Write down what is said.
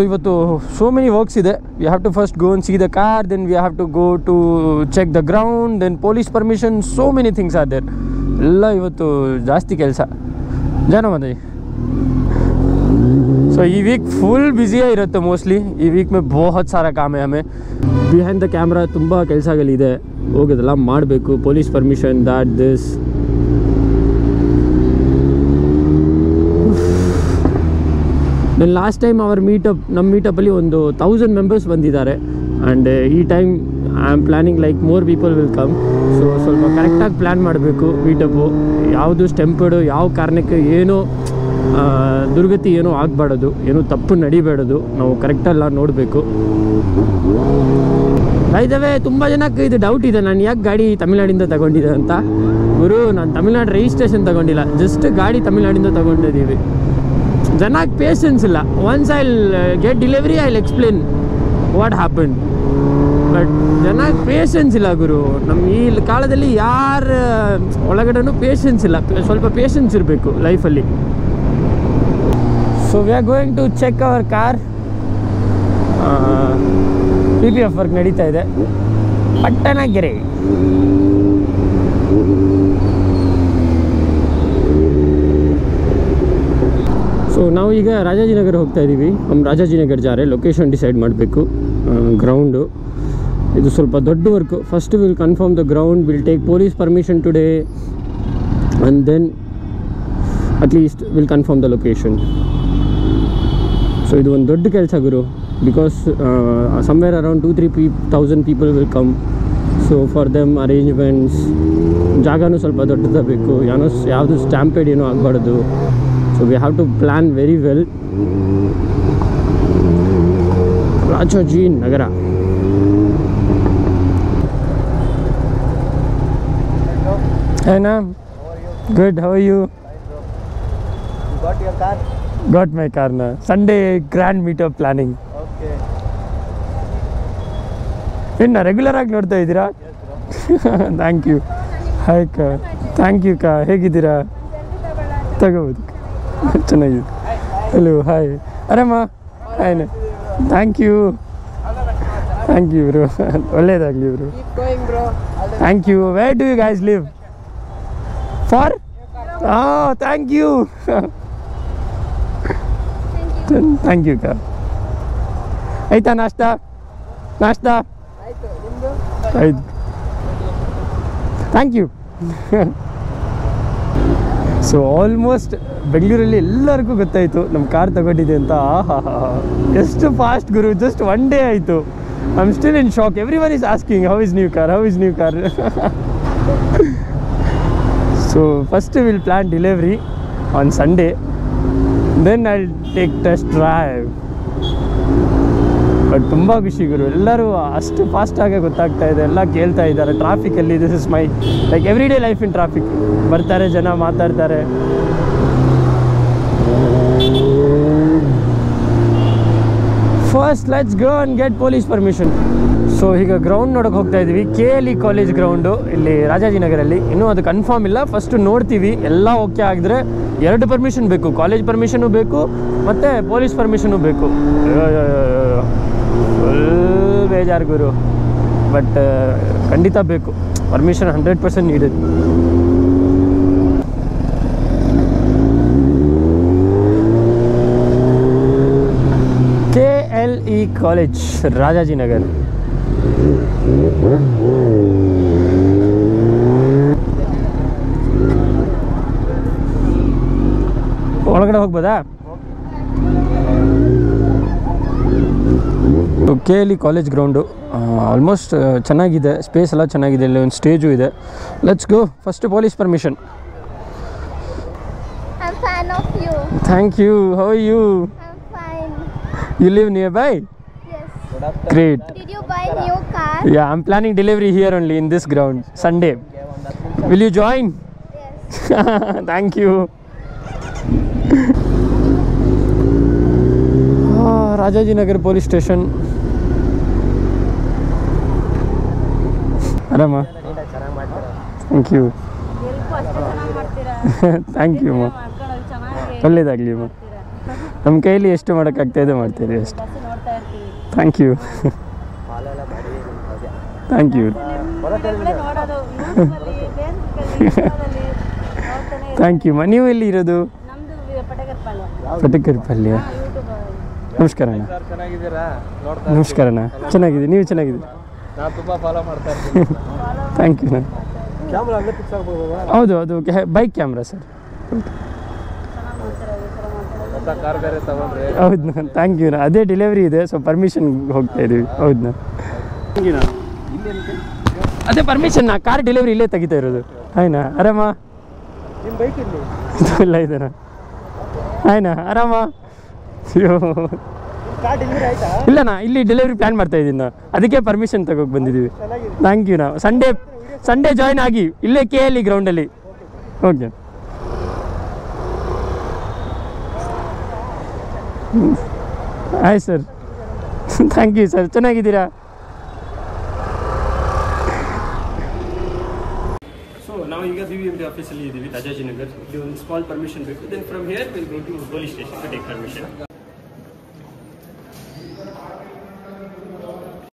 ಇವತ್ತು so many works ಇದೆ. We have to first go and see the car, then we have to go to check the ground, then police permission, so many things are there. ಎಲ್ಲ ಇವತ್ತು ಜಾಸ್ತಿ ಕೆಲಸ ಜನ ಮತ್ತೆ. So ये week full busy ಇರುತ್ತೆ mostly. ಈ weak में बहुत सारा काम है हमें. Behind the camera ತುಂಬ ಕೆಲಸಗಳಿದೆ, ಹೋಗೋದೆಲ್ಲ ಮಾಡಬೇಕು. Police permission, that this. Then last time our ನಮ್ಮ ಮೀಟಪ್ಪಲ್ಲಿ ಒಂದು 1000 ಮೆಂಬರ್ಸ್ ಬಂದಿದ್ದಾರೆ. ಆ್ಯಂಡ್ ಈ time I am planning like more people will come. So ಸ್ವಲ್ಪ ಕರೆಕ್ಟಾಗಿ ಪ್ಲ್ಯಾನ್ ಮಾಡಬೇಕು ಮೀಟಪ್ಪು. ಯಾವುದು ಸ್ಟೆಂಪಡು, ಯಾವ ಕಾರಣಕ್ಕೆ ಏನೋ ದುರ್ಗತಿ ಏನೋ ಆಗಬಾರ್ದು, ಏನೋ ತಪ್ಪು ನಡಿಬೇಡದು. ನಾವು ಕರೆಕ್ಟೆಲ್ಲ ನೋಡಬೇಕು. ಇದ್ದಾವೆ ತುಂಬ ಜನಕ್ಕೆ ಇದು ಡೌಟ್ ಇದೆ, ನಾನು ಯಾಕೆ ಗಾಡಿ ತಮಿಳ್ನಾಡಿಂದ ತಗೊಂಡಿದ್ದೆ ಅಂತ. ಗುರು, ನಾನು ತಮಿಳ್ನಾಡು ರಿಜಿಸ್ಟ್ರೇಷನ್ ತಗೊಂಡಿಲ್ಲ, ಜಸ್ಟ್ ಗಾಡಿ ತಮಿಳ್ನಾಡಿಂದ ತಗೊಂಡಿದ್ದೀವಿ. ಜನಕ್ಕೆ ಪೇಷನ್ಸ್ ಇಲ್ಲ. Once I get delivery I will explain what happen. But ಜನಕ್ಕೆ ಪೇಷನ್ಸ್ ಇಲ್ಲ ಗುರು. ನಮ್ಮ ಈ ಕಾಲದಲ್ಲಿ ಯಾರ ಒಳಗಡೆನೂ ಪೇಷನ್ಸ್ ಇಲ್ಲ. ಸ್ವಲ್ಪ ಪೇಷನ್ಸ್ ಇರಬೇಕು ಲೈಫಲ್ಲಿ. So we are going to check our car. PPF work ನಡೀತಾ ಇದೆ ಪಟ್ಟಣಗೆರೆ. ಸೊ ನಾವು ಈಗ ರಾಜಾಜಿನಗರ ಹೋಗ್ತಾ ಇದ್ದೀವಿ. ನಮ್ಮ ರಾಜಾಜಿನಗರ ಜಾರೆ ಲೊಕೇಶನ್ ಡಿಸೈಡ್ ಮಾಡಬೇಕು. ಗ್ರೌಂಡು ಇದು ಸ್ವಲ್ಪ ದೊಡ್ಡ work. First will confirm the ground, will take police permission today and then at least will confirm the location. So ಇದು ಒಂದು ದೊಡ್ಡ ಕೆಲಸ ಗುರು. Because somewhere around 2,000-3,000 people will come. So for them arrangements, ಜಾಗನೂ ಸ್ವಲ್ಪ ದೊಡ್ಡದಾಗಬೇಕು. ಯಾವುದು ಸ್ಟ್ಯಾಂಪೇಡ್ ಏನೂ ಆಗಬಾರ್ದು. So we have to plan very well. Rajajinagar. Hey Nam, good. How are you? You got your car? Got my car now. Sunday grand meetup planning. Okay. ಇನ್ನು regular ಆಗಿ ನೋಡ್ತಾ ಇದ್ದೀರಾ? Thank you. ಹಾಯ್ ಕಾ, thank you ಕಾ. ಹೇಗಿದ್ದೀರಾ? ತಗೋಬೋದು. ಚೆನ್ನಾಗಿದೆ. Hello, hi. ಆರಾಮ? ಹಾಯ್ನ. Thank you. Thank you bro. ಒಳ್ಳೇದಾಗಲಿ bro. Thank you. Where do you guys live? For? Thank you. Thank you ಕಾ. ಆಯ್ತಾ ನಾಷ್ಟಾ? ಆಯ್ತು. Thank you. ಸೊ ಆಲ್ಮೋಸ್ಟ್ ಬೆಂಗಳೂರಲ್ಲಿ ಎಲ್ಲರಿಗೂ ಗೊತ್ತಾಯಿತು ನಮ್ಮ ಕಾರ್ ತಗೊಂಡಿದೆ ಅಂತ. ಎಷ್ಟು ಫಾಸ್ಟ್ ಗುರು, ಜಸ್ಟ್ 1 day ಆಯಿತು. I am still in shock. Everyone is asking how is new car. So first will plan delivery on Sunday, then I will take test drive. But ತುಂಬ ಖುಷಿ ಗುರು. ಎಲ್ಲರೂ ಅಷ್ಟು ಫಾಸ್ಟಾಗೆ ಗೊತ್ತಾಗ್ತಾ ಇದೆ, ಎಲ್ಲ ಕೇಳ್ತಾ ಇದ್ದಾರೆ. ಟ್ರಾಫಿಕಲ್ಲಿ this is my like every day life in traffic. ಬರ್ತಾರೆ ಜನ, ಮಾತಾಡ್ತಾರೆ. First let's go and get police permission. So ಈಗ ಗ್ರೌಂಡ್ ನೋಡೋಕೆ ಹೋಗ್ತಾ ಇದ್ದೀವಿ. KLE ಕಾಲೇಜ್ ಗ್ರೌಂಡು ಇಲ್ಲಿ ರಾಜಾಜಿನಗರಲ್ಲಿ. ಇನ್ನೂ ಅದು ಕನ್ಫರ್ಮ್ ಇಲ್ಲ. ಫಸ್ಟು ನೋಡ್ತೀವಿ. ಎಲ್ಲ ಓಕೆ ಆಗಿದ್ರೆ 2 ಪರ್ಮಿಷನ್ ಬೇಕು. ಕಾಲೇಜ್ ಪರ್ಮಿಷನು ಬೇಕು ಮತ್ತು ಪೊಲೀಸ್ ಪರ್ಮಿಷನು ಬೇಕು. ಫುಲ್ ಬೇಜಾರು ಗುರು. ಬಟ್ ಖಂಡಿತ ಬೇಕು ಪರ್ಮಿಷನ್. 100% ನೀಡಿದೆ. KLE college Rajajinagar. ಒಳಗಡೆ ಹೋಗ್ಬೋದಾ? KLE ಕಾಲೇಜ್ ಗ್ರೌಂಡು ಆಲ್ಮೋಸ್ಟ್ ಚೆನ್ನಾಗಿದೆ. ಸ್ಪೇಸ್ ಎಲ್ಲ ಚೆನ್ನಾಗಿದೆ. ಇಲ್ಲಿ ಒಂದು ಸ್ಟೇಜು ಇದೆ. Let's go. First police permission. I'm fan of you. Thank you. How are you? I'm fine. You live nearby? Yes. Great. Did you buy new car? Yeah, I'm planning delivery here only in this ground Sunday. Will you join? Yes. Thank you. Rajajinagar police station. ಆರಾಮ? Thank you. Thank you ಅಮ್ಮ. ಒಳ್ಳೇದಾಗಲಿ ಅಮ್ಮ. ನಮ್ಮ ಕೈಯಲ್ಲಿ ಎಷ್ಟು ಮಾಡೋಕ್ಕಾಗ್ತಾಯಿದೆ ಮಾಡ್ತಾಯಿದ್ದೀವಿ ಅಷ್ಟೇ. ನೋಡ್ತಾ ಇರ್ತೀವಿ. ಥ್ಯಾಂಕ್ ಯು ಹಾಲೆಲ್ಲ ಮಾಡಿ ಅದೇ ಥ್ಯಾಂಕ್ ಯು ನೋಡೋದು ಯೂಟ್ಯೂಬಲ್ಲಿ ಫೇಸ್ಬುಕ್ಕಲ್ಲಿ ನೋಡ್ತಾನೆ ಥ್ಯಾಂಕ್ ಯು ನೀವು ಎಲ್ಲಿ ಇರೋದು? ನಮ್ಮದು ಪಟಗರ್ಪಾಳ್ಯ ಪಟಕರಿ ಪಲ್ಯ. ಯೂಟ್ಯೂಬ್. ನಮಸ್ಕಾರ ಅಣ್ಣ. ಸರ್ ಚೆನ್ನಾಗಿದ್ದೀರಾ? ನೋಡ್ತಾ ನಮಸ್ಕಾರ ಅಣ್ಣ. ಚೆನ್ನಾಗಿದೆ, ನೀವು ಚೆನ್ನಾಗಿದ್ದೀರಿ? ನಾನು ತುಂಬ ಫಾಲೋ ಮಾಡ್ತಾ ಇರ್ತೀನಿ. ಥ್ಯಾಂಕ್ ಯು ಅಣ್ಣ. ಕ್ಯಾಮ್ರಾ ಅಲ್ಲೇ ಫಿಕ್ಸ್ ಆಗ್ಬೋದಾ? ಹೌದು ಅದು ಬೈಕ್ ಕ್ಯಾಮ್ರಾ ಸರ್. ಹೊಸ ಕಾರ್ ಬೇರೆ ತಗೊಂಡ್ರೆ ಹೌದು ಥ್ಯಾಂಕ್ ಯು. ಅದೇ ಡೆಲಿವರಿ ಇದೆ, ಸೊ ಪರ್ಮಿಷನ್ ಹೋಗ್ತಾ ಇದ್ದೀವಿ. ಹೌದಾ ಅದೇ ಪರ್ಮಿಷನ್ ಕಾರ್ ಡೆಲಿವರಿ ಇಲ್ಲೇ ತೆಗಿತಾ ಇರೋದು. ಆಯ್ನಾ ಆರಾಮ? ನಿಮ್ಮ ಬೈಕ್ ಇಲ್ಲಿ ಇಲ್ಲ ಇದೇನಾ? ಆಯ್ನಾ ಆರಾಮ? ಅಯ್ಯೋ ಕಾರ್ ಡೆಲಿವರಿ ಆಯ್ತಾ? ಇಲ್ಲಣ್ಣ, ಇಲ್ಲಿ ಡೆಲಿವರಿ ಪ್ಲ್ಯಾನ್ ಮಾಡ್ತಾ ಇದ್ದೀನಿ ನಾವು, ಅದಕ್ಕೆ ಪರ್ಮಿಷನ್ ತಗೋಕೆ ಬಂದಿದ್ದೀವಿ. ಚೆನ್ನಾಗಿದೆ. Thank you. ನಾವು ಸಂಡೇ ಜಾಯ್ನ್ ಆಗಿ ಇಲ್ಲೇ KLE ಗ್ರೌಂಡಲ್ಲಿ. ಓಕೆ ಆಯ್ತು ಸರ್. Thank you sir. ಚೆನ್ನಾಗಿದ್ದೀರಾ? ಸೊ ನಾವು ಈಗ BBMP ಆಫೀಸಲ್ಲಿ ಇದ್ದೀವಿ, ರಾಜಾಜಿನಗರ್. ಇಲ್ಲಿ ಒಂದು ಸ್ಮಾಲ್ ಪರ್ಮಿಷನ್ ಬೇಕು. Then from here will go to police station to take permission.